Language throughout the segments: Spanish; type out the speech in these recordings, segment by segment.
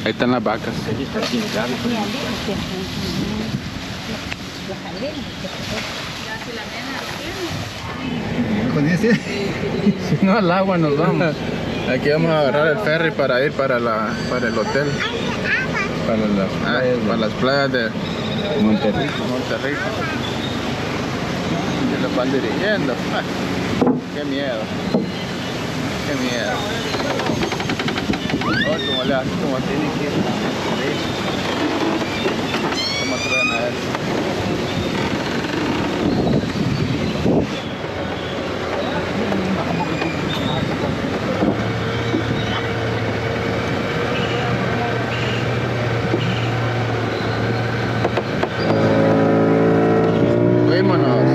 Ahí están las vacas. Con ese. Si no, al agua nos vamos. Aquí vamos a agarrar el ferry para ir para el hotel. Para las playas de Monterrico. Y los van dirigiendo. Qué miedo. Qué miedo. Como le hace, como tiene que ir. ¿Cómo traen a él? Fuímonos.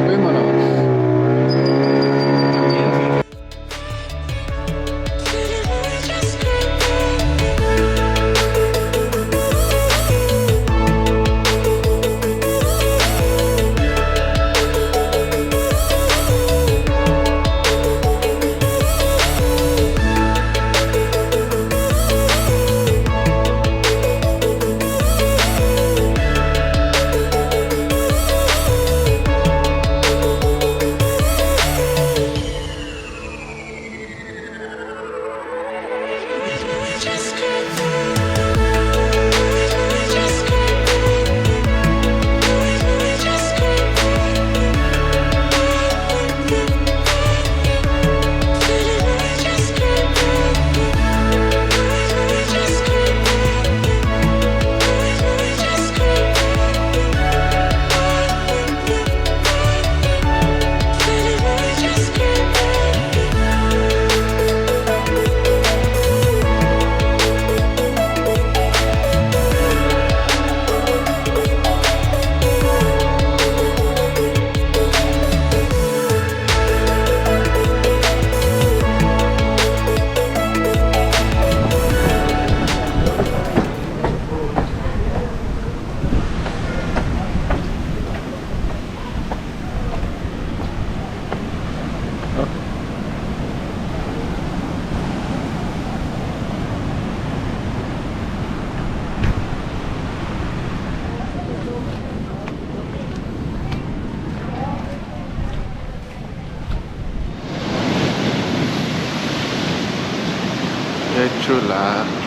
Qué chulada.